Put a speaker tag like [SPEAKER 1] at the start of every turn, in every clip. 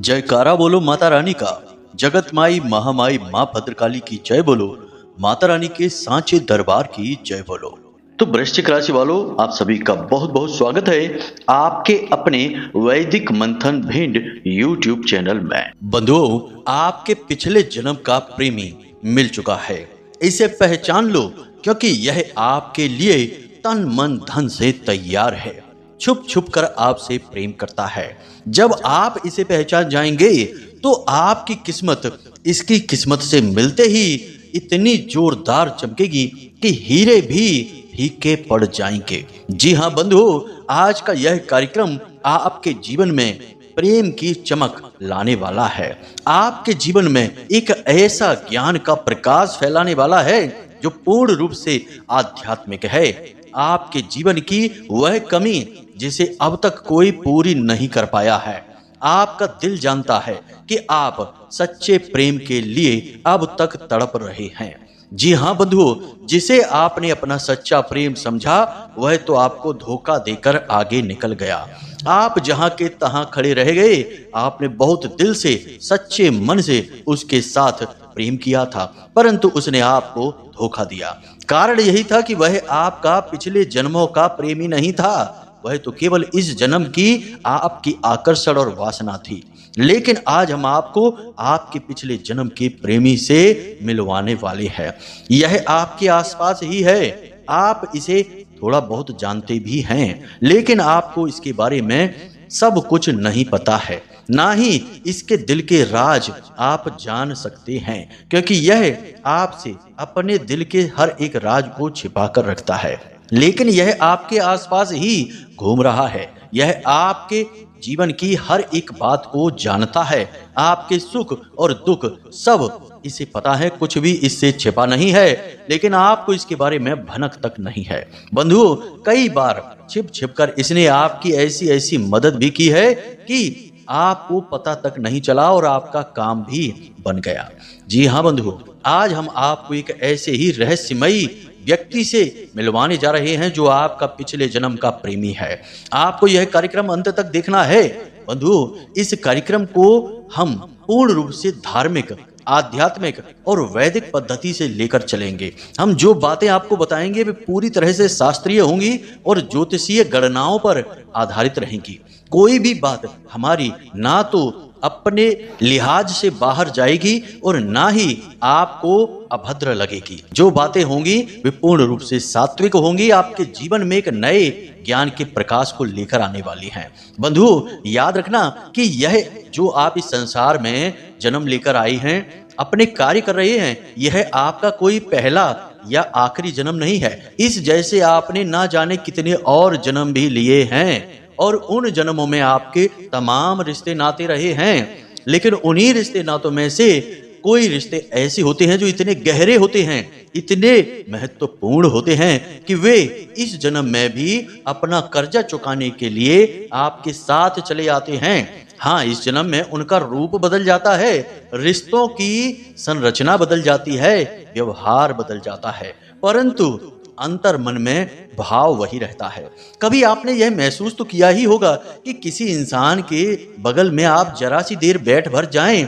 [SPEAKER 1] जयकारा बोलो माता रानी का। जगत माई महामाई माँ भद्रकाली की जय बोलो। माता रानी के सांचे दरबार की जय बोलो। तो वृश्चिक राशि वालों, आप सभी का बहुत बहुत स्वागत है आपके अपने वैदिक मंथन भिंड YouTube चैनल में। बंधुओं, आपके पिछले जन्म का प्रेमी मिल चुका है। इसे पहचान लो, क्योंकि यह आपके लिए तन मन धन से तैयार है। छुप छुप कर आपसे प्रेम करता है। जब आप इसे पहचान जाएंगे तो आपकी किस्मत इसकी किस्मत से मिलते ही इतनी जोरदार चमकेगी कि हीरे भी फीके पड़ जाएंगे। जी हाँ बंधुओं, आज का यह कार्यक्रम आपके जीवन में प्रेम की चमक लाने वाला है। आपके जीवन में एक ऐसा ज्ञान का प्रकाश फैलाने वाला है जो पूर्ण रूप से आध्यात्मिक है। आपके जीवन की वह कमी जिसे अब तक कोई पूरी नहीं कर पाया है। आपका दिल जानता है कि आप सच्चे प्रेम के लिए अब तक तड़प रहे हैं। जी हाँ बंधुओं, जिसे आपने अपना सच्चा प्रेम समझा वह तो आपको धोखा देकर आगे निकल गया। आप जहां के तहां खड़े रह गए। आपने बहुत दिल से सच्चे मन से उसके साथ प्रेम किया था, परंतु उसने आपको धोखा दिया। कारण यही था कि वह आपका पिछले जन्मों का प्रेमी नहीं था, वह तो केवल इस जन्म की आपकी आकर्षण और वासना थी। लेकिन आज हम आपको आपके पिछले जन्म के प्रेमी से मिलवाने वाले हैं। यह आपके आसपास ही है। आप इसे थोड़ा बहुत जानते भी हैं, लेकिन आपको इसके बारे में सब कुछ नहीं पता है। ना ही इसके दिल के राज आप जान सकते हैं, क्योंकि यह आपसे अपने दिल के हर एक राज को छिपा कर रखता है। लेकिन यह आपके आसपास ही घूम रहा है। यह आपके जीवन की हर एक बात को जानता है। आपके सुख और दुख सब इसे पता है। कुछ भी इससे छिपा नहीं है, लेकिन आपको इसके बारे में भनक तक नहीं है। बंधुओं, कई बार छिप छिप कर इसने आपकी ऐसी ऐसी मदद भी की है कि आपको पता तक नहीं चला और आपका काम भी बन गया। जी हाँ बंधुओं, आज हम आपको एक ऐसे ही रहस्यमयी व्यक्ति से मिलवाने जा रहे हैं जो आपका पिछले जन्म का प्रेमी है। आपको यह कार्यक्रम अंत तक देखना है। बंधुओं, इस कार्यक्रम को हम पूर्ण रूप से धार्मिक, आध्यात्मिक और वैदिक पद्धति से लेकर चलेंगे। हम जो बातें आपको बताएंगे वे पूरी तरह से शास्त्रीय होंगी और ज्योतिषीय गणनाओं पर आधारित रहेंगी। कोई भी बात हमारी ना तो अपने लिहाज से बाहर जाएगी और ना ही आपको अभद्र लगेगी। जो बातें होंगी वे पूर्ण रूप से सात्विक होंगी, आपके जीवन में एक नए ज्ञान के प्रकाश को लेकर आने वाली हैं। बंधुओं, याद रखना कि यह जो आप इस संसार में जन्म लेकर आई हैं, अपने कार्य कर रहे हैं, यह आपका कोई पहला या आखिरी जन्म नहीं है। इस जैसे आपने ना जाने कितने और जन्म भी लिए हैं और उन जन्मों में आपके तमाम रिश्ते नाते रहे हैं। लेकिन उन्हीं रिश्ते नातों में से कोई रिश्ते ऐसे होते हैं जो इतने गहरे होते हैं, इतने महत्वपूर्ण होते हैं कि वे इस जन्म में भी अपना कर्जा चुकाने के लिए आपके साथ चले आते हैं। हाँ, इस जन्म में उनका रूप बदल जाता है, रिश्तों की संरचना बदल जाती है, व्यवहार बदल जाता है, परंतु अंतर मन में भाव वही रहता है। कभी आपने यह महसूस तो किया ही होगा कि किसी इंसान के बगल में आप जरा सी देर बैठ भर जाएं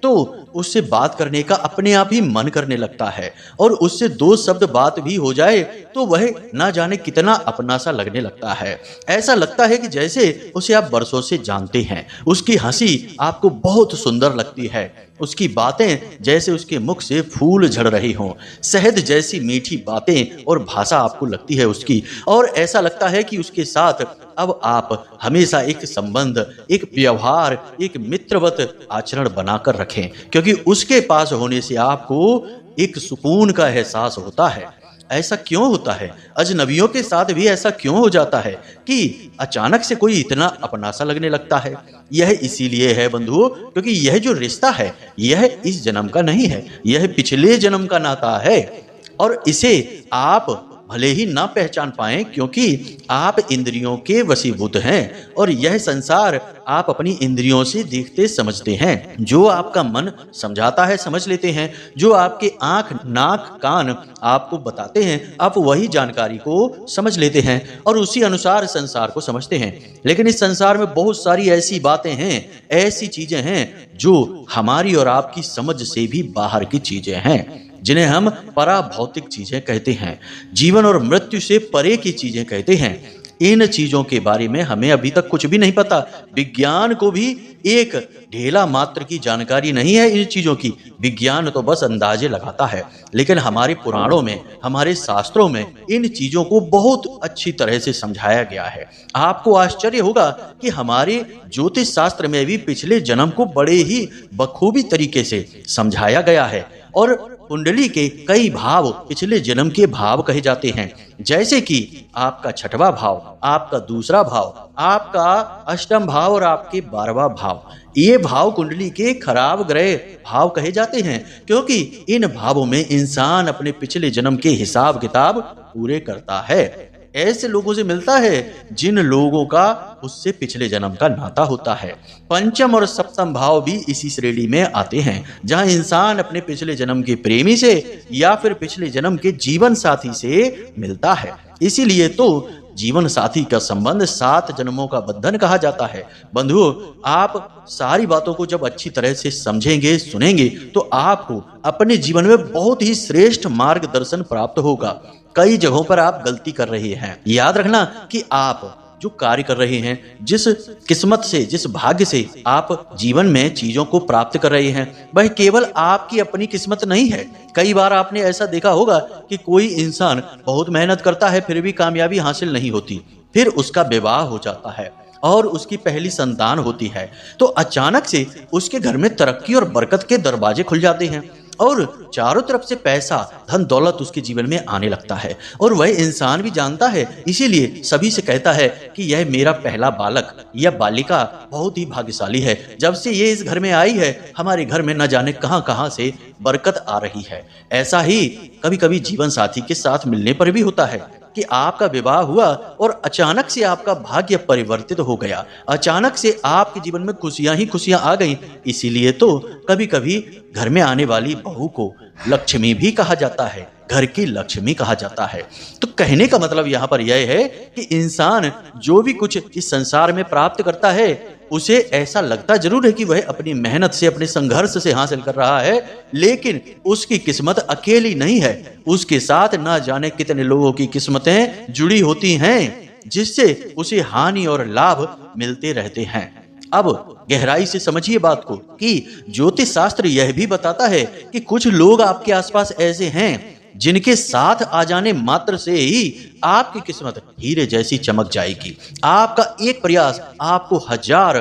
[SPEAKER 1] तो उससे बात करने का अपने आप ही मन करने लगता है, और उससे दो शब्द बात भी हो जाए तो वह ना जाने कितना अपना सा लगने लगता है। ऐसा लगता है कि जैसे उसे आप बरसों से जानते हैं। उसकी हंसी आपको बहुत सुंदर लगती है, उसकी बातें जैसे उसके मुख से फूल झड़ रही हों, शहद जैसी मीठी बातें और भाषा आपको लगती है उसकी, और ऐसा लगता है कि उसके साथ अब आप हमेशा एक संबंध, एक व्यवहार, एक मित्रवत आचरण बनाकर रखें, क्योंकि उसके पास होने से आपको एक सुकून का एहसास होता है। ऐसा क्यों होता है? अजनबियों के साथ भी ऐसा क्यों हो जाता है कि अचानक से कोई इतना अपना सा लगने लगता है? यह इसीलिए है बंधुओं, क्योंकि यह जो रिश्ता है यह इस जन्म का नहीं है, यह पिछले जन्म का नाता है, और इसे आप भले ही ना पहचान पाएं, क्योंकि आप इंद्रियों के वशीभूत हैं और यह संसार आप अपनी इंद्रियों से देखते समझते हैं। जो आपका मन समझाता है समझ लेते हैं, जो आपके आंख नाक कान आपको बताते हैं आप वही जानकारी को समझ लेते हैं और उसी अनुसार संसार को समझते हैं। लेकिन इस संसार में बहुत सारी ऐसी बातें हैं, ऐसी चीजें हैं जो हमारी और आपकी समझ से भी बाहर की चीजें हैं, जिन्हें हम पराभौतिक चीजें कहते हैं, जीवन और मृत्यु से परे की चीजें कहते हैं। इन चीजों के बारे में हमें अभी तक कुछ भी नहीं पता। विज्ञान को भी एक ढेला मात्र की जानकारी नहीं है इन चीजों की। विज्ञान तो बस अंदाजे लगाता है, लेकिन हमारे पुराणों में, हमारे शास्त्रों में इन चीजों को बहुत अच्छी तरह से समझाया गया है। आपको आश्चर्य होगा कि हमारे ज्योतिष शास्त्र में भी पिछले जन्म को बड़े ही बखूबी तरीके से समझाया गया है और कुंडली के कई भाव पिछले जन्म के भाव कहे जाते हैं, जैसे कि आपका छठवां भाव, आपका दूसरा भाव, आपका अष्टम भाव और आपके 12वां भाव। ये भाव कुंडली के खराब ग्रह भाव कहे जाते हैं, क्योंकि इन भावों में इंसान अपने पिछले जन्म के हिसाब किताब पूरे करता है। ऐसे लोगों से मिलता है जिन लोगों का उससे पिछले जन्म का नाता होता है। पंचम और सप्तम भाव भी इसी श्रेणी में आते हैं, जहां इंसान अपने पिछले जन्म के प्रेमी से या फिर पिछले जन्म के जीवन साथी से मिलता है। इसीलिए तो जीवन साथी का संबंध 7 जन्मों का बंधन कहा जाता है। बंधुओं, आप सारी बातों को जब अच्छी तरह से समझेंगे, सुनेंगे, तो आपको अपने जीवन में बहुत ही श्रेष्ठ मार्गदर्शन प्राप्त होगा। कई जगहों पर आप गलती कर रहे हैं। याद रखना कि आप जो कार्य कर रहे हैं, जिस किस्मत से, जिस भाग्य से आप जीवन में चीजों को प्राप्त कर रहे हैं, वह केवल आपकी अपनी किस्मत नहीं है। कई बार आपने ऐसा देखा होगा कि कोई इंसान बहुत मेहनत करता है फिर भी कामयाबी हासिल नहीं होती, फिर उसका विवाह हो जाता है और उसकी पहली संतान होती है, तो अचानक से उसके घर में तरक्की और बरकत के दरवाजे खुल जाते हैं और चारों तरफ से पैसा, धन दौलत उसके जीवन में आने लगता है और वह इंसान भी जानता है, इसीलिए सभी से कहता है कि यह मेरा पहला बालक या बालिका बहुत ही भाग्यशाली है। जब से ये इस घर में आई है, हमारे घर में न जाने कहां कहां से बरकत आ रही है। ऐसा ही कभी कभी जीवन साथी के साथ मिलने पर भी होता है कि आपका विवाह हुआ और अचानक से आपका भाग्य परिवर्तित हो गया, अचानक से आपके जीवन में खुशियां ही खुशियां आ गईं। इसीलिए तो कभी कभी घर में आने वाली बहू को लक्ष्मी भी कहा जाता है, घर की लक्ष्मी कहा जाता है। तो कहने का मतलब यहाँ पर यह है कि इंसान जो भी कुछ इस संसार में प्राप्त करता है, उसे ऐसा लगता जरूर है कि वह अपनी मेहनत से, अपने संघर्ष से हासिल कर रहा है, लेकिन उसकी किस्मत अकेली नहीं है। उसके साथ ना जाने कितने लोगों की किस्मतें जुड़ी होती हैं, जिससे उसे हानि और लाभ मिलते रहते हैं। अब गहराई से समझिए बात को कि ज्योतिष शास्त्र यह भी बताता है कि कुछ लोग आपके आसपास ऐसे हैं जिनके साथ आ जाने मात्र से ही आपकी किस्मत हीरे जैसी चमक जाएगी। आपका एक प्रयास आपको 1000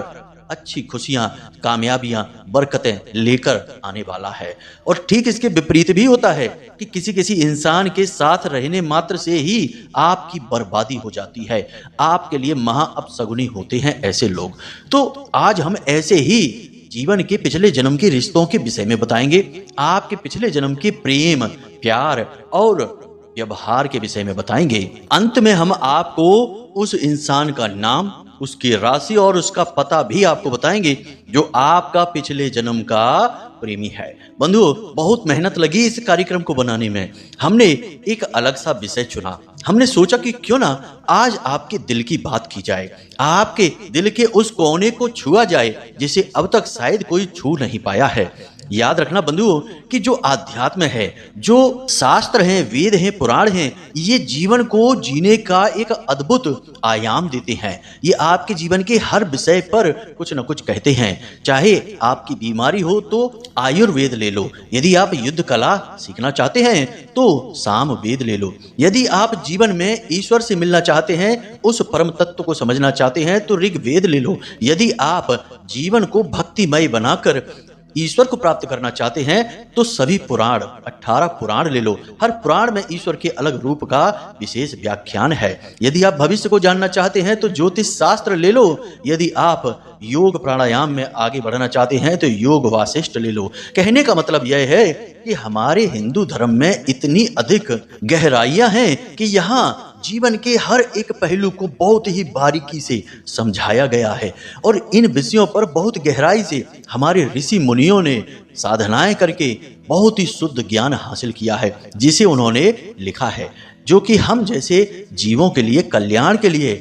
[SPEAKER 1] अच्छी खुशियां, कामयाबियां, बरकतें लेकर आने वाला है। और ठीक इसके विपरीत भी होता है कि किसी किसी इंसान के साथ रहने मात्र से ही आपकी बर्बादी हो जाती है। आपके लिए महा अपशगुनी होते हैं ऐसे लोग। तो आज हम ऐसे ही जीवन के पिछले जन्म के रिश्तों के विषय में बताएंगे, आपके पिछले जन्म के प्रेम, प्यार और व्यवहार के विषय में बताएंगे। अंत में हम आपको उस इंसान का नाम, उसकी राशि और उसका पता भी आपको बताएंगे जो आपका पिछले जन्म का प्रेमी है। बंधुओं, बहुत मेहनत लगी इस कार्यक्रम को बनाने में। हमने एक अलग सा विषय चुना। हमने सोचा कि क्यों ना आज आपके दिल की बात की जाए, आपके दिल के उस कोने को छुआ जाए जिसे अब तक शायद कोई छू नहीं पाया है। याद रखना बंधुओं कि जो आध्यात्म है, जो शास्त्र हैं, वेद हैं, पुराण हैं, ये जीवन को जीने का एक अद्भुत आयाम देते हैं। ये आपके जीवन के हर विषय पर कुछ न कुछ कहते हैं। चाहे आपकी बीमारी हो तो आयुर्वेद ले लो, यदि आप युद्ध कला सीखना चाहते हैं तो सामवेद ले लो, यदि आप जीवन में ईश्वर से मिलना चाहते हैं, उस परम तत्व को समझना चाहते हैं तो ऋग्वेद ले लो, यदि आप जीवन को भक्तिमय बनाकर ईश्वर को प्राप्त करना चाहते हैं तो सभी पुराण 18 पुराण ले लो। हर पुराण में ईश्वर के अलग रूप का विशेष व्याख्यान है। यदि आप भविष्य को जानना चाहते हैं तो ज्योतिष शास्त्र ले लो। यदि आप योग प्राणायाम में आगे बढ़ना चाहते हैं तो योग वासिष्ठ ले लो। कहने का मतलब यह है कि हमारे हिंदू धर्म में इतनी अधिक गहराइयां हैं कि यहाँ जीवन के हर एक पहलू को बहुत ही बारीकी से समझाया गया है और इन विषयों पर बहुत गहराई से हमारे ऋषि मुनियों ने साधनाएं करके बहुत ही शुद्ध ज्ञान हासिल किया है, जिसे उन्होंने लिखा है, जो कि हम जैसे जीवों के लिए, कल्याण के लिए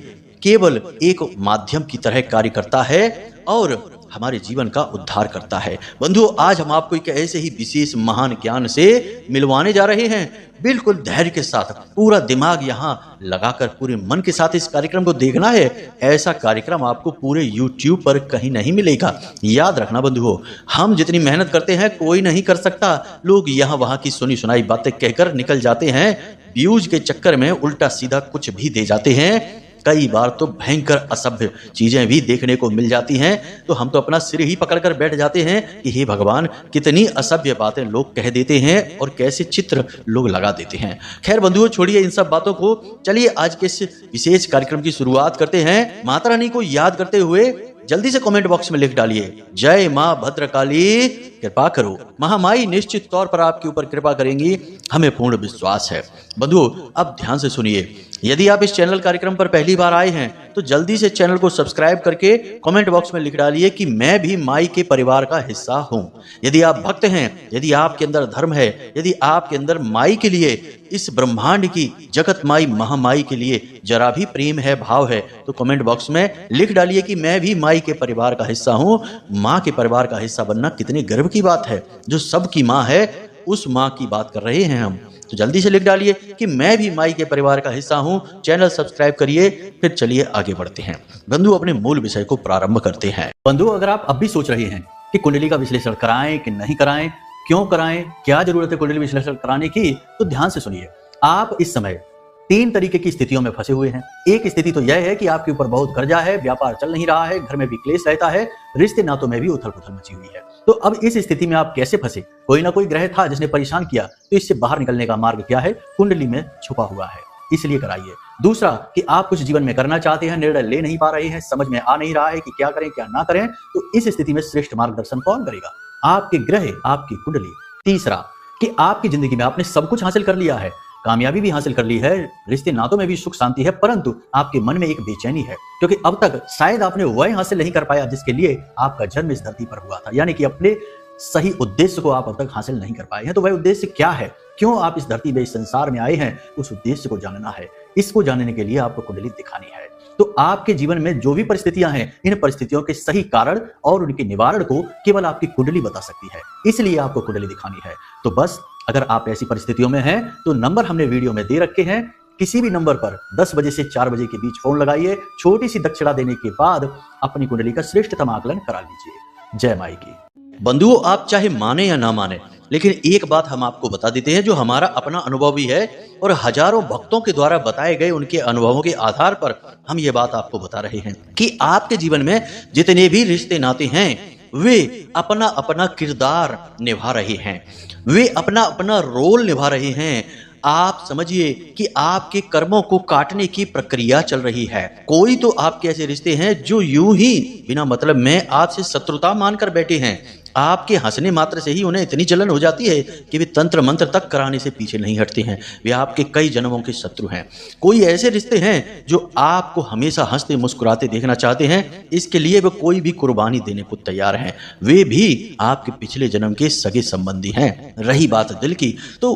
[SPEAKER 1] केवल एक माध्यम की तरह कार्य करता है और हमारे जीवन का उद्धार करता है। बंधुओं, आज हम आपको एक ऐसे ही विशेष महान ज्ञान से मिलवाने जा रहे हैं। बिल्कुल धैर्य के साथ, पूरा दिमाग यहाँ लगाकर, पूरे मन के साथ इस कार्यक्रम को देखना है। ऐसा कार्यक्रम आपको पूरे YouTube पर कहीं नहीं मिलेगा। याद रखना बंधुओं, हम जितनी मेहनत करते हैं कोई नहीं कर सकता। लोग यहाँ वहाँ की सुनी सुनाई बातें कहकर निकल जाते हैं। व्यूज के चक्कर में उल्टा सीधा कुछ भी दे जाते हैं। कई बार तो भयंकर असभ्य चीजें भी देखने को मिल जाती हैं, तो हम तो अपना सिर ही पकड़कर बैठ जाते हैं कि हे भगवान, कितनी असभ्य बातें लोग कह देते हैं और कैसे चित्र लोग लगा देते हैं। खैर बंधुओं, छोड़िए इन सब बातों को, चलिए आज के इस विशेष कार्यक्रम की शुरुआत करते हैं। माता रानी को याद करते हुए जल्दी से कमेंट बॉक्स में लिख डालिए, जय मां भद्रकाली कृपा करो। महामाई निश्चित तौर पर आपके ऊपर कृपा करेंगी, हमें पूर्ण विश्वास है। बंधुओं, अब ध्यान से सुनिए। यदि आप इस चैनल कार्यक्रम पर पहली बार आए हैं तो जल्दी से चैनल को सब्सक्राइब करके कमेंट बॉक्स में लिख डालिए कि मैं भी माई के परिवार का हिस्सा हूं। यदि आप भक्त हैं, यदि आपके अंदर धर्म है, यदि आपके अंदर माई के लिए, इस ब्रह्मांड की जगत माई महामाई के लिए जरा भी प्रेम है, भाव है, तो कमेंट बॉक्स में लिख डालिए कि मैं भी माई के परिवार का हिस्सा हूं। माँ के परिवार का हिस्सा बनना कितने गर्व की बात है। जो सबकी माँ है, उस माँ की बात कर रहे हैं हम। तो जल्दी से लिख डालिए कि मैं भी माई के परिवार का हिस्सा हूं। चैनल सब्सक्राइब करिए। फिर चलिए आगे बढ़ते हैं। बंधु, अपने मूल विषय को प्रारंभ करते हैं। बंधु, अगर आप अब भी सोच रहे हैं कि कुंडली का विश्लेषण कराएं कि नहीं कराएं, क्यों कराएं, क्या जरूरत है कुंडली विश्लेषण कराने की, तो ध्यान से सुनिए। आप इस समय 3 तरीके की स्थितियों में फंसे हुए हैं। एक स्थिति तो यह है कि आपके ऊपर बहुत कर्जा है, व्यापार चल नहीं रहा है, घर में भी क्लेश रहता है, रिश्ते नातों में भी उथल पुथल मची हुई है। तो अब इस स्थिति में आप कैसे फंसे? कोई ना कोई ग्रह था जिसने परेशान किया, तो इससे बाहर निकलने का मार्ग क्या है? कुंडली में छुपा हुआ है, इसलिए कराइए। दूसरा कि आप कुछ जीवन में करना चाहते हैं, निर्णय ले नहीं पा रहे हैं, समझ में आ नहीं रहा है कि क्या करें क्या ना करें, तो इस स्थिति में श्रेष्ठ मार्गदर्शन कौन करेगा? आपके ग्रह, आपकी कुंडली। तीसरा कि आपकी जिंदगी में आपने सब कुछ हासिल कर लिया है, कामयाबी भी हासिल कर ली है, रिश्ते नातों में भी सुख शांति है, परंतु आपके मन में एक बेचैनी है, क्योंकि अब तक शायद आपने वह हासिल नहीं कर पाया जिसके लिए आपका जन्म इस धरती पर हुआ था। यानी कि अपने सही उद्देश्य को आप अब तक हासिल नहीं कर पाए हैं। तो वह उद्देश्य क्या है? क्यों आप इस धरती में, इस संसार में आए हैं? उस उद्देश्य को जानना है। इसको जानने के लिए आपको कुंडली दिखानी है। तो आपके जीवन में जो भी परिस्थितियां हैं, इन परिस्थितियों के सही कारण और उनके निवारण को केवल आपकी कुंडली बता सकती है, इसलिए आपको कुंडली दिखानी है। तो बस, अगर आप ऐसी परिस्थितियों में हैं तो नंबर हमने वीडियो में दे रखे हैं। किसी भी नंबर पर 10 बजे से 4 बजे के बीच फोन लगाइए। छोटी सी दक्षिणा देने के बाद अपनी कुंडली का श्रेष्ठतम आकलन करा लीजिए। जय माई की। बंधुओं, आप चाहे माने या ना माने, लेकिन एक बात हम आपको बता देते हैं जो हमारा अपना अनुभव भी है और हजारों भक्तों के द्वारा बताए गए उनके अनुभवों के आधार पर हम ये बात आपको बता रहे हैं कि आपके जीवन में जितने भी रिश्ते नाते हैं, वे अपना अपना किरदार निभा रहे हैं, वे अपना अपना रोल निभा रहे हैं। आप समझिए कि आपके कर्मों को काटने की प्रक्रिया चल रही है। कोई तो आपके ऐसे रिश्ते हैं जो यूं ही बिना मतलब में आपसे शत्रुता मानकर बैठे हैं। आपके हंसने मात्र से ही उन्हें इतनी जलन हो जाती है कि वे तंत्र मंत्र तक कराने से पीछे नहीं हटते हैं। वे आपके कई जन्मों के शत्रु हैं। कोई ऐसे रिश्ते हैं जो आपको हमेशा हंसते मुस्कुराते देखना चाहते हैं, इसके लिए वे कोई भी कुर्बानी देने को तैयार हैं। वे भी आपके पिछले जन्म के सगे संबंधी हैं। रही बात दिल की, तो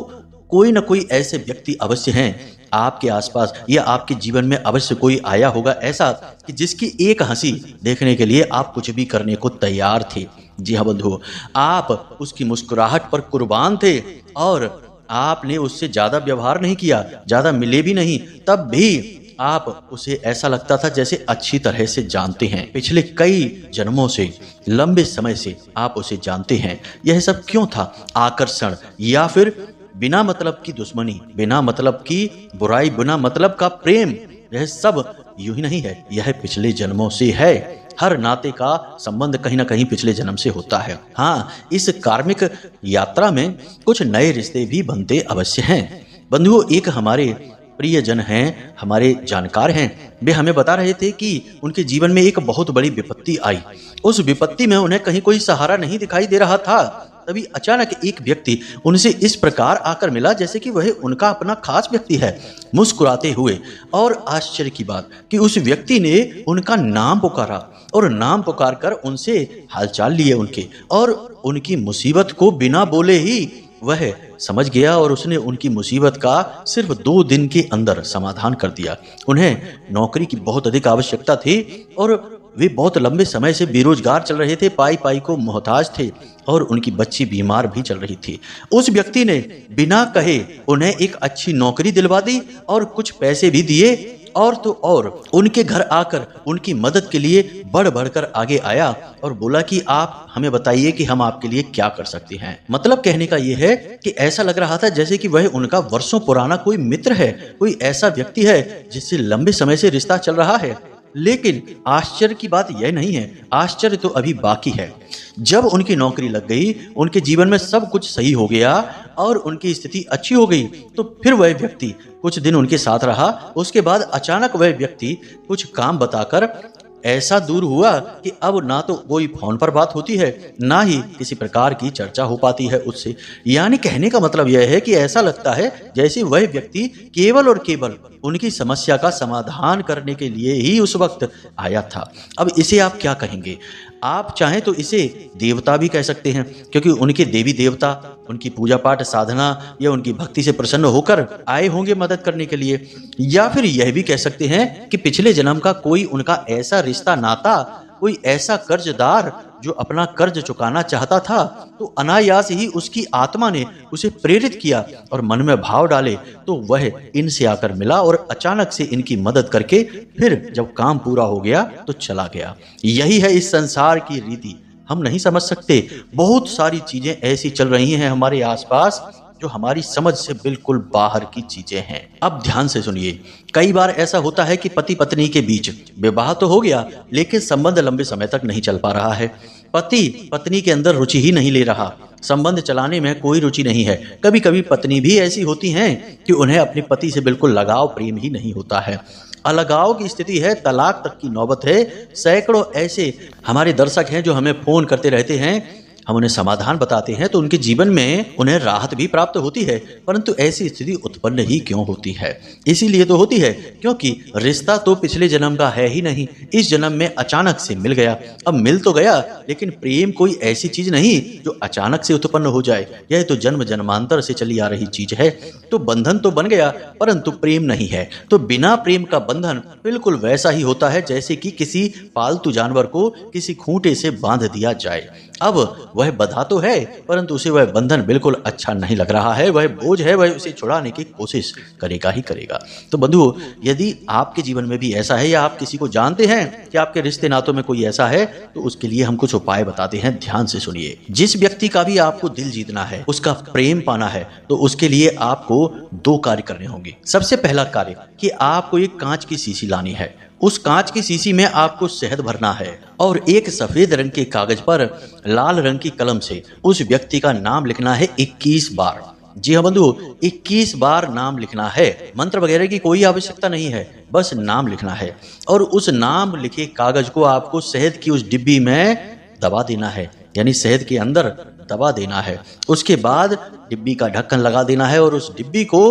[SPEAKER 1] कोई ना कोई ऐसे व्यक्ति अवश्य हैं आपके आसपास या आपके जीवन में अवश्य कोई आया होगा ऐसा कि जिसकी एक हंसी देखने के लिए आप कुछ भी करने को तैयार थे। जी हाँ बंधुओं, आप उसकी मुस्कुराहट पर कुर्बान थे और आपने उससे ज्यादा व्यवहार नहीं किया, ज्यादा मिले भी नहीं, तब भी आप उसे ऐसा लगता था जैसे अच्छी तरह से जानते हैं। पिछले कई जन्मों से, लंबे समय से आप उसे जानते हैं। यह सब क्यों था? आकर्षण या फिर बिना मतलब की दुश्मनी, बिना मतलब की बुराई, बिना मतलब का प्रेम, यह सब यूं ही नहीं है, यह पिछले जन्मों से है। हर नाते का संबंध कहीं ना कहीं पिछले जन्म से होता है। हाँ, इस कार्मिक यात्रा में कुछ नए रिश्ते भी बनते अवश्य हैं। बंधुओं, एक हमारे प्रियजन हैं, हमारे जानकार हैं, वे हमें बता रहे थे कि उनके जीवन में एक बहुत बड़ी विपत्ति आई। उस विपत्ति में उन्हें कहीं कोई सहारा नहीं दिखाई दे रहा था। तभी अचानक एक व्यक्ति उनसे इस प्रकार आकर मिला जैसे कि वह उनका अपना खास व्यक्ति है, मुस्कुराते हुए। और आश्चर्य की बात कि उस व्यक्ति ने उनका नाम पुकारा और नाम पुकार कर उनसे हालचाल लिए उनके, और उनकी मुसीबत को बिना बोले ही वह समझ गया और उसने उनकी मुसीबत का सिर्फ 2 दिन के अंदर समाधान कर दिया। उन्हें नौकरी की बहुत अधिक आवश्यकता थी और वे बहुत लंबे समय से बेरोजगार चल रहे थे, पाई पाई को मोहताज थे और उनकी बच्ची बीमार भी चल रही थी। उस व्यक्ति ने बिना कहे उन्हें एक अच्छी नौकरी दिलवा दी और कुछ पैसे भी दिए, और तो और उनके घर आकर उनकी मदद के लिए बढ़ बढ़कर आगे आया और बोला कि आप हमें बताइए कि हम आपके लिए क्या कर सकते हैं। मतलब कहने का यह है कि ऐसा लग रहा था जैसे कि वह उनका वर्षों पुराना कोई मित्र है, कोई ऐसा व्यक्ति है जिससे लंबे समय से रिश्ता चल रहा है। लेकिन आश्चर्य की बात यह नहीं है, आश्चर्य तो अभी बाकी है। जब उनकी नौकरी लग गई, उनके जीवन में सब कुछ सही हो गया और उनकी स्थिति अच्छी हो गई, तो फिर वह व्यक्ति कुछ दिन उनके साथ रहा। उसके बाद अचानक वह व्यक्ति कुछ काम बताकर ऐसा दूर हुआ कि अब ना तो कोई फोन पर बात होती है, ना ही किसी प्रकार की चर्चा हो पाती है उससे। यानी कहने का मतलब यह है कि ऐसा लगता है जैसे वह व्यक्ति केवल और केवल उनकी समस्या का समाधान करने के लिए ही उस वक्त आया था। अब इसे आप क्या कहेंगे? आप चाहें तो इसे देवता भी कह सकते हैं, क्योंकि उनके देवी देवता उनकी पूजा पाठ साधना या उनकी भक्ति से प्रसन्न होकर आए होंगे मदद करने के लिए। या फिर यह भी कह सकते हैं कि पिछले जन्म का कोई उनका ऐसा रिश्ता नाता, कोई ऐसा कर्जदार जो अपना कर्ज चुकाना चाहता था, तो अनायास ही उसकी आत्मा ने उसे प्रेरित किया और मन में भाव डाले तो वह इनसे आकर मिला और अचानक से इनकी मदद करके फिर जब काम पूरा हो गया तो चला गया। यही है इस संसार की रीति। हम नहीं समझ सकते, बहुत सारी चीजें ऐसी चल रही हैं हमारे आसपास जो हमारी समझ से बिल्कुल बाहर की चीजें हैं। अब ध्यान से सुनिए, कई बार ऐसा होता है कि पति पत्नी के बीच विवाह तो हो गया लेकिन संबंध लंबे समय तक नहीं चल पा रहा है। पति पत्नी के अंदर रुचि ही नहीं ले रहा, संबंध चलाने में कोई रुचि नहीं है। कभी कभी पत्नी भी ऐसी होती हैं कि उन्हें अपने पति से बिल्कुल लगाव प्रेम ही नहीं होता है। अलगाव की स्थिति है, तलाक तक की नौबत है। सैकड़ों ऐसे हमारे दर्शक हैं जो हमें फोन करते रहते हैं, हम उन्हें समाधान बताते हैं तो उनके जीवन में उन्हें राहत भी प्राप्त होती है, परंतु ऐसी स्थिति उत्पन्न ही क्यों होती है? इसीलिए तो होती है क्योंकि रिश्ता तो पिछले जन्म का है ही नहीं, इस जन्म में अचानक से मिल गया। अब मिल तो गया लेकिन प्रेम कोई ऐसी चीज नहीं जो अचानक से उत्पन्न हो जाए, यह तो जन्म जन्मांतर से चली आ रही चीज है। तो बंधन तो बन गया परंतु प्रेम नहीं है। तो बिना प्रेम का बंधन बिल्कुल वैसा ही होता है जैसे कि किसी पालतू जानवर को किसी खूंटे से बांध दिया जाए। अब वह बंधा तो है परंतु उसे वह बंधन बिल्कुल अच्छा नहीं लग रहा है, वह बोझ है, वह उसे छुड़ाने की कोशिश करेगा ही करेगा। तो बंधुओं, यदि आपके जीवन में भी ऐसा है या आप किसी को जानते हैं कि आपके रिश्ते नातों में कोई ऐसा है, तो उसके लिए हम कुछ उपाय बताते हैं, ध्यान से सुनिए। जिस व्यक्ति का भी आपको दिल जीतना है, उसका प्रेम पाना है, तो उसके लिए आपको 2 कार्य करने होंगे। सबसे पहला कार्य कि आपको एक कांच की शीशी लानी है। उस कांच की शीशी में आपको शहद भरना है और एक सफेद रंग के कागज पर लाल रंग की कलम से उस व्यक्ति का नाम लिखना है 21 बार। जी हाँ बंधु, 21 बार नाम लिखना है। मंत्र वगैरह की कोई आवश्यकता नहीं है, बस नाम लिखना है। और उस नाम लिखे कागज को आपको शहद की उस डिब्बी में दबा देना है, यानी शहद के अंदर दबा देना है। उसके बाद डिब्बी का ढक्कन लगा देना है और उस डिब्बी को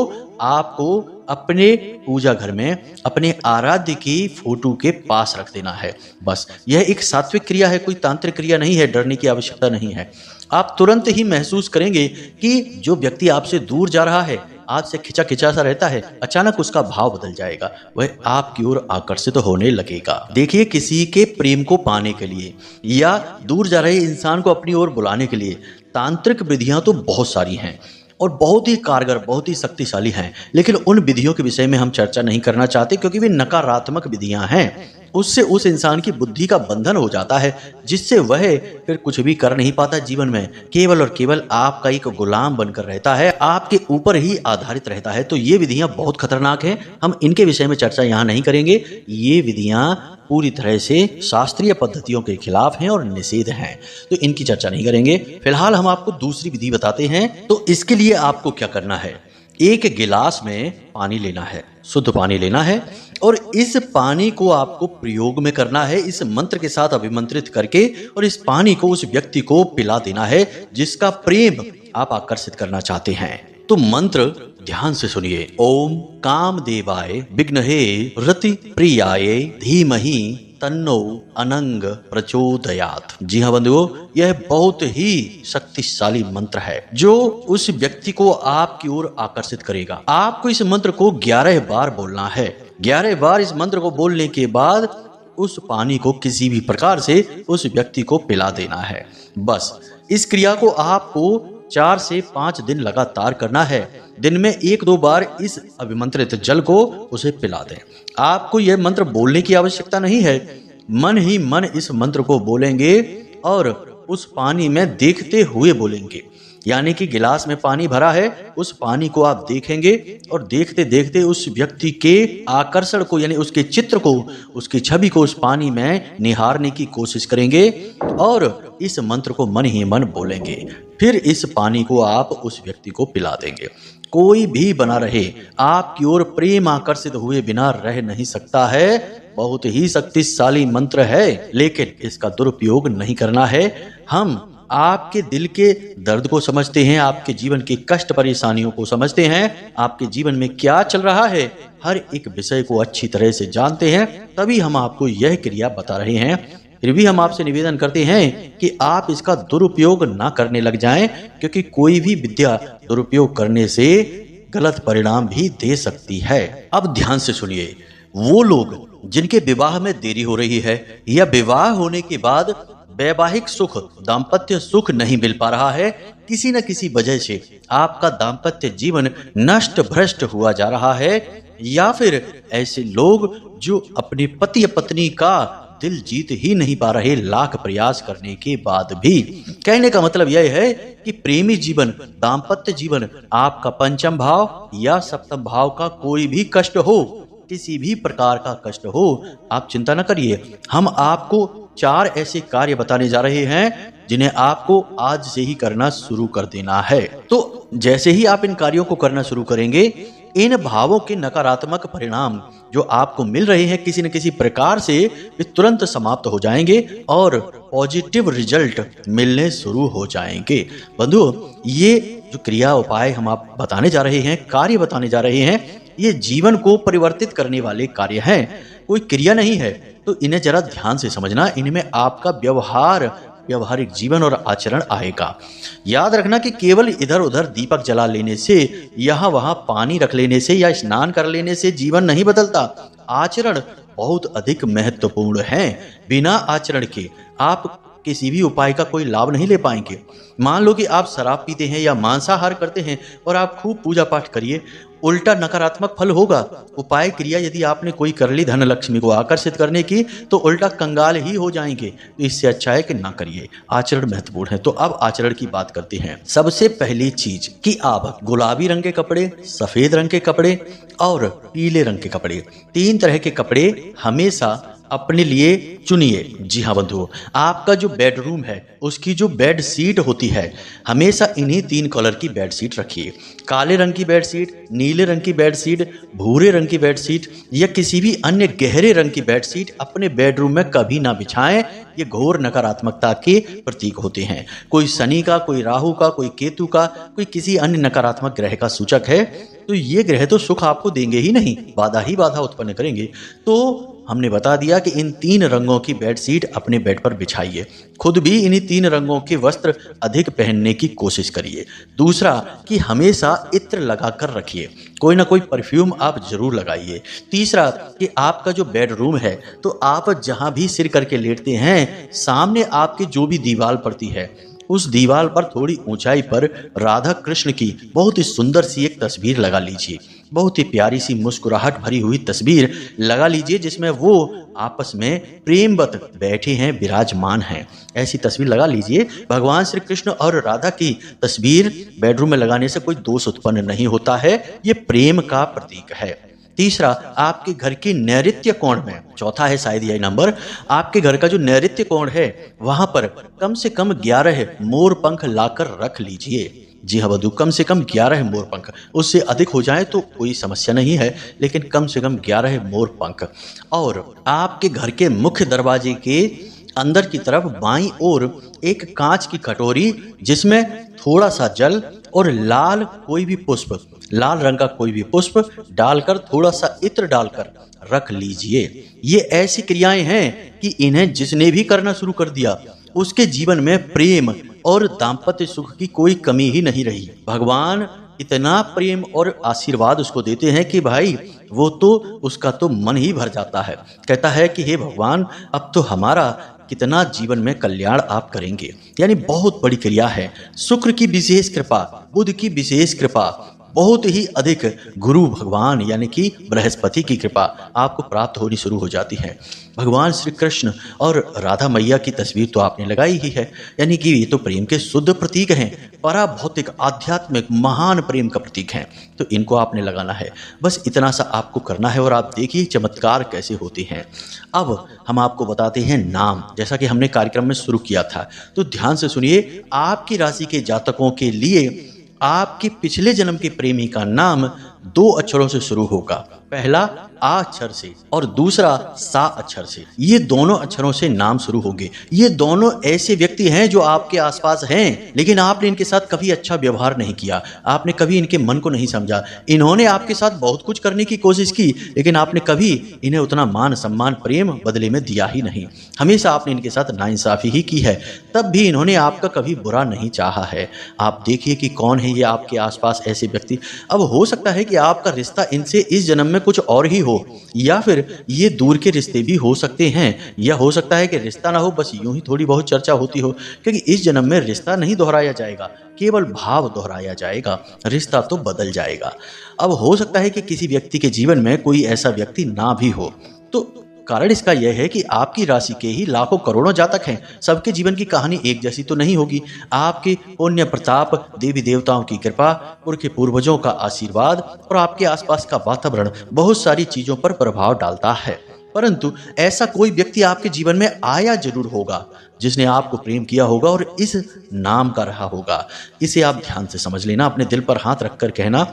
[SPEAKER 1] आपको अपने पूजा घर में अपने आराध्य की फोटो के पास रख देना है। बस यह एक सात्विक क्रिया है, कोई तांत्रिक क्रिया नहीं है, डरने की आवश्यकता नहीं है। आप तुरंत ही महसूस करेंगे कि जो व्यक्ति आपसे दूर जा रहा है, आपसे खिंचा खिंचा सा रहता है, अचानक उसका भाव बदल जाएगा, वह आपकी ओर आकर्षित होने लगेगा। देखिए, किसी के प्रेम को पाने के लिए या दूर जा रहे इंसान को अपनी ओर बुलाने के लिए तांत्रिक विधियां तो बहुत सारी हैं और बहुत ही कारगर, बहुत ही शक्तिशाली हैं, लेकिन उन विधियों के विषय में हम चर्चा नहीं करना चाहते क्योंकि वे नकारात्मक विधियां हैं। उससे उस इंसान की बुद्धि का बंधन हो जाता है, जिससे वह फिर कुछ भी कर नहीं पाता जीवन में, केवल और केवल आपका एक गुलाम बनकर रहता है, आपके ऊपर ही आधारित रहता है। तो ये विधियां बहुत खतरनाक हैं, हम इनके विषय में चर्चा यहाँ नहीं करेंगे। ये विधियां पूरी तरह से शास्त्रीय पद्धतियों के खिलाफ हैं और निषेध हैं, तो इनकी चर्चा नहीं करेंगे। फिलहाल हम आपको दूसरी विधि बताते हैं। तो इसके लिए आपको क्या करना है, एक गिलास में पानी लेना है, शुद्ध पानी लेना है, और इस पानी को आपको प्रयोग में करना है, इस मंत्र के साथ अभिमंत्रित करके, और इस पानी को उस व्यक्ति को पिला देना है जिसका प्रेम आप आकर्षित करना चाहते हैं। तो मंत्र ध्यान से सुनिए। ओम कामदेवाय विघ्नहे रति प्रियाय धीमहि तन्नो अनंग प्रचोदयात्। जी हाँ बंधुओं, यह बहुत ही शक्तिशाली मंत्र है जो उस व्यक्ति को आपकी ओर आकर्षित करेगा। आपको इस मंत्र को 11 बार बोलना है। 11 बार इस मंत्र को बोलने के बाद उस पानी को किसी भी प्रकार से उस व्यक्ति को पिला देना है। बस इस क्रिया को आपको 4 से 5 दिन लगातार करना है। दिन में 1-2 बार इस अभिमंत्रित जल को उसे पिला दें। आपको यह मंत्र बोलने की आवश्यकता नहीं है, मन ही मन इस मंत्र को बोलेंगे और उस पानी में देखते हुए बोलेंगे। यानी कि गिलास में पानी भरा है, उस पानी को आप देखेंगे और देखते देखते उस व्यक्ति के आकर्षण को, यानी उसके चित्र को, उसकी छवि को उस पानी में निहारने की कोशिश करेंगे और इस मंत्र को मन ही मन बोलेंगे। फिर इस पानी को आप उस व्यक्ति को पिला देंगे। कोई भी बना रहे, आपकी ओर प्रेम आकर्षित हुए बिना रह नहीं सकता है। बहुत ही शक्तिशाली मंत्र है, लेकिन इसका दुरुपयोग नहीं करना है। हम आपके दिल के दर्द को समझते हैं, आपके जीवन के कष्ट परेशानियों को समझते हैं, आपके जीवन में क्या चल रहा है, हर एक विषय को अच्छी तरह से जानते हैं, तभी हम आपको यह क्रिया बता रहे हैं। फिर भी हम आपसे निवेदन करते हैं कि आप इसका दुरुपयोग ना करने लग जाएं, क्योंकि कोई भी विद्या दुरुपयोग करने से गलत परिणाम भी दे सकती है। अब ध्यान से सुनिए। वो लोग जिनके विवाह में देरी हो रही है या विवाह होने के बाद वैवाहिक सुख, दाम्पत्य सुख नहीं मिल पा रहा है, किसी न किसी वजह से आपका दाम्पत्य जीवन नष्ट भ्रष्ट हुआ जा रहा है, या फिर ऐसे लोग जो अपने पति या पत्नी का दिल जीत ही नहीं पा रहे लाख प्रयास करने के बाद भी। कहने का मतलब यह है कि प्रेमी जीवन, दाम्पत्य जीवन, आपका पंचम भाव या सप्तम भाव का कोई भी कष्ट हो, किसी भी प्रकार का कष्ट हो, आप चिंता न करिए। हम आपको 4 ऐसे कार्य बताने जा रहे हैं जिन्हें आपको आज से ही करना शुरू कर देना है। तो जैसे ही आप इन कार्यों को करना शुरू करेंगे, इन भावों के नकारात्मक परिणाम जो आपको मिल रहे हैं किसी न किसी प्रकार से, वे तुरंत समाप्त हो जाएंगे और पॉजिटिव रिजल्ट मिलने शुरू हो जाएंगे। बंधुओं, ये जो क्रिया उपाय हम आप बताने जा रहे हैं, कार्य बताने जा रहे हैं, ये जीवन को परिवर्तित करने वाले कार्य हैं, कोई क्रिया नहीं है। तो इन्हें जरा ध्यान से समझना, इनमें आपका व्यवहारिक जीवन और आचरण आएगा। याद रखना कि केवल इधर उधर दीपक जला लेने से, यहाँ वहाँ पानी रख लेने से या स्नान कर लेने से जीवन नहीं बदलता। आचरण बहुत अधिक महत्वपूर्ण है। बिना आचरण के आप किसी भी उपाय का कोई लाभ नहीं ले पाएंगे। मान लो कि आप शराब पीते हैं या मांसाहार करते हैं और आप खूब पूजा पाठ करिए, उल्टा नकारात्मक फल होगा। उपाय क्रिया यदि आपने कोई कर ली धन लक्ष्मी को आकर्षित करने की, तो उल्टा कंगाल ही हो जाएंगे। तो इससे अच्छा है कि ना करिए। आचरण महत्वपूर्ण है। तो अब आचरण की बात करते हैं। सबसे पहली चीज कि आप गुलाबी रंग के कपड़े, सफेद रंग के कपड़े और पीले रंग के कपड़े, 3 तरह के कपड़े हमेशा अपने लिए चुनिए। जी हाँ बंधुओं, आपका जो बेडरूम है उसकी जो बेड शीट होती है, हमेशा इन्हीं 3 कलर की बेड शीट रखिए। काले रंग की बेड शीट, नीले रंग की बेड शीट, भूरे रंग की बेड शीट या किसी भी अन्य गहरे रंग की बेड शीट अपने बेडरूम में कभी ना बिछाएं। ये घोर नकारात्मकता के प्रतीक होते हैं। कोई शनि का, कोई राहु का, कोई केतु का, कोई किसी अन्य नकारात्मक ग्रह का सूचक है। तो ये ग्रह तो सुख आपको देंगे ही नहीं, बाधा ही बाधा उत्पन्न करेंगे। तो हमने बता दिया कि इन 3 रंगों की बेडशीट अपने बेड पर बिछाइए। खुद भी इन्हीं 3 रंगों के वस्त्र अधिक पहनने की कोशिश करिए। दूसरा कि हमेशा इत्र लगाकर रखिए, कोई ना कोई परफ्यूम आप जरूर लगाइए। तीसरा कि आपका जो बेडरूम है, तो आप जहां भी सिर करके लेटते हैं, सामने आपके जो भी दीवार पड़ती है, उस दीवार पर थोड़ी ऊंचाई पर राधा कृष्ण की बहुत ही सुंदर सी एक तस्वीर लगा लीजिए। बहुत ही प्यारी सी मुस्कुराहट भरी हुई तस्वीर लगा लीजिए जिसमें वो आपस में प्रेमवत बैठे हैं, विराजमान हैं। ऐसी तस्वीर लगा लीजिए। भगवान श्री कृष्ण और राधा की तस्वीर बेडरूम में लगाने से कोई दोष उत्पन्न नहीं होता है, ये प्रेम का प्रतीक है। तीसरा, आपके घर की नैऋत्य कोण में, चौथा है शायद यही नंबर, आपके घर का जो नैऋत्य कोण है वहां पर कम से कम 11 मोर पंख लाकर रख लीजिए। जी हाँ बंधु, कम से कम 11 मोर पंख, उससे अधिक हो जाए तो कोई समस्या नहीं है, लेकिन कम से कम 11 मोर पंख। और आपके घर के मुख्य दरवाजे के अंदर की तरफ बाईं ओर एक कांच की कटोरी जिसमें थोड़ा सा जल और लाल कोई भी पुष्प, लाल रंग का कोई भी पुष्प डालकर, थोड़ा सा इत्र डालकर रख लीजिए। ये ऐसी क्रियाएं हैं कि इन्हें जिसने भी करना शुरू कर दिया उसके जीवन में प्रेम और दाम्पत्य सुख की कोई कमी ही नहीं रही। भगवान इतना प्रेम और आशीर्वाद उसको देते हैं कि भाई वो तो, उसका तो मन ही भर जाता है। कहता है कि हे भगवान, अब तो हमारा कितना जीवन में कल्याण आप करेंगे। यानी बहुत बड़ी क्रिया है। शुक्र की विशेष कृपा, बुध की विशेष कृपा, बहुत ही अधिक गुरु भगवान यानी कि बृहस्पति की कृपा आपको प्राप्त होनी शुरू हो जाती है। भगवान श्री कृष्ण और राधा मैया की तस्वीर तो आपने लगाई ही है, यानी कि ये तो प्रेम के शुद्ध प्रतीक हैं, पराभौतिक आध्यात्मिक महान प्रेम का प्रतीक हैं। तो इनको आपने लगाना है, बस इतना सा आपको करना है और आप देखिए चमत्कार कैसे होते हैं। अब हम आपको बताते हैं नाम, जैसा कि हमने कार्यक्रम में शुरू किया था, तो ध्यान से सुनिए। आपकी राशि के जातकों के लिए आपके पिछले जन्म के प्रेमी का नाम 2 अक्षरों से शुरू होगा। पहला आ अक्षर से और दूसरा सा अक्षर से। ये दोनों अक्षरों से नाम शुरू होंगे। ये दोनों ऐसे व्यक्ति हैं जो आपके आसपास हैं, लेकिन आपने इनके साथ कभी अच्छा व्यवहार नहीं किया, आपने कभी इनके मन को नहीं समझा। इन्होंने आपके साथ बहुत कुछ करने की कोशिश की, लेकिन आपने कभी इन्हें उतना मान सम्मान प्रेम बदले में दिया ही नहीं। हमेशा आपने इनके साथ नाइंसाफी ही की है, तब भी इन्होंने आपका कभी बुरा नहीं चाहा है। आप देखिए कि कौन है ये आपके आसपास ऐसे व्यक्ति। अब हो सकता है कि आपका रिश्ता इनसे इस जन्म में कुछ और ही हो, या फिर ये दूर के रिश्ते भी हो सकते हैं, या हो सकता है कि रिश्ता ना हो, बस यूं ही थोड़ी बहुत चर्चा होती हो, क्योंकि इस जन्म में रिश्ता नहीं दोहराया जाएगा, केवल भाव दोहराया जाएगा, रिश्ता तो बदल जाएगा। अब हो सकता है कि किसी व्यक्ति के जीवन में कोई ऐसा व्यक्ति ना भी हो, तो कारण इसका यह है कि आपकी राशि के ही लाखों करोड़ों जातक हैं। सबके जीवन की कहानी एक जैसी तो नहीं होगी। आपके पुण्य प्रताप, देवी देवताओं की कृपा, पुरखे पूर्वजों का आशीर्वाद और आपके आसपास का वातावरण बहुत सारी चीजों पर प्रभाव डालता है। परंतु ऐसा कोई व्यक्ति आपके जीवन में आया जरूर होगा जिसने आपको प्रेम किया होगा और इस नाम का रहा होगा। इसे आप ध्यान से समझ लेना, अपने दिल पर हाथ रखकर कहना,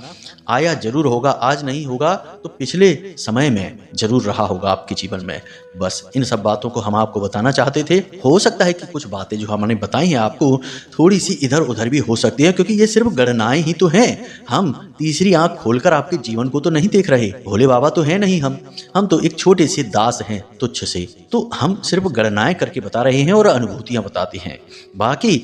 [SPEAKER 1] आया जरूर होगा, आज नहीं होगा तो पिछले समय में जरूर रहा होगा आपके जीवन में। बस इन सब बातों को हम आपको बताना चाहते थे। हो सकता है कि कुछ बातें जो हमने बताई हैं आपको थोड़ी सी इधर उधर भी हो सकती है, क्योंकि ये सिर्फ गणनाएं ही तो हैं। हम तीसरी आंख खोलकर आपके जीवन को तो नहीं देख रहे, भोले बाबा तो है नहीं हम तो एक छोटे से दास हैं तुच्छ से। तो हम सिर्फ गणनाएं करके बता रहे हैं और अनुभूतियां बताते हैं। बाकी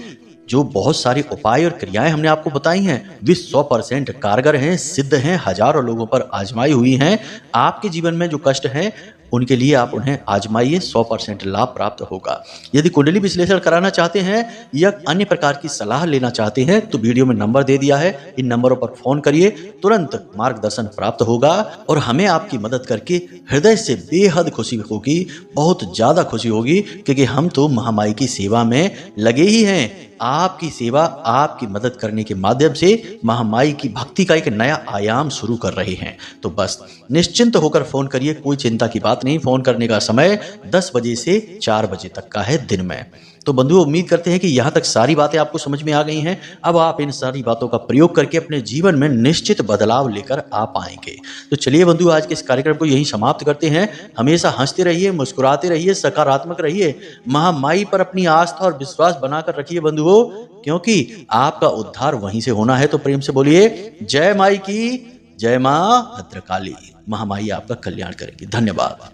[SPEAKER 1] जो बहुत सारे उपाय और क्रियाएं हमने आपको बताई हैं वे 100% कारगर हैं, सिद्ध हैं, हजारों लोगों पर आजमाई हुई हैं। आपके जीवन में जो कष्ट हैं उनके लिए आप उन्हें आजमाइए, 100% लाभ प्राप्त होगा। यदि कुंडली विश्लेषण कराना चाहते हैं या अन्य प्रकार की सलाह लेना चाहते हैं तो वीडियो में नंबर दे दिया है, इन नंबरों पर फोन करिए, तुरंत मार्गदर्शन प्राप्त होगा और हमें आपकी मदद करके हृदय से बेहद खुशी होगी, बहुत ज्यादा खुशी होगी, क्योंकि हम तो महामाई की सेवा में लगे ही हैं। आपकी सेवा, आपकी मदद करने के माध्यम से महामाई की भक्ति का एक नया आयाम शुरू कर रहे हैं। तो बस निश्चिंत होकर फोन करिए, कोई चिंता की बात नहीं। फोन करने का समय 10 बजे से 4 बजे तक का है दिन में। तो बंधुओं, उम्मीद करते हैं कि यहाँ तक सारी बातें आपको समझ में आ गई हैं। अब आप इन सारी बातों का प्रयोग करके अपने जीवन में निश्चित बदलाव लेकर आ पाएंगे। तो चलिए बंधु, आज के इस कार्यक्रम को यहीं समाप्त करते हैं। हमेशा हंसते रहिए, मुस्कुराते रहिए, सकारात्मक रहिए, महामाई पर अपनी आस्था और विश्वास बनाकर रखिए बंधुओं, क्योंकि आपका उद्धार वहीं से होना है। तो प्रेम से बोलिए जय माई की, जय मां भद्रकाली। महामाई आपका कल्याण करेगी। धन्यवाद।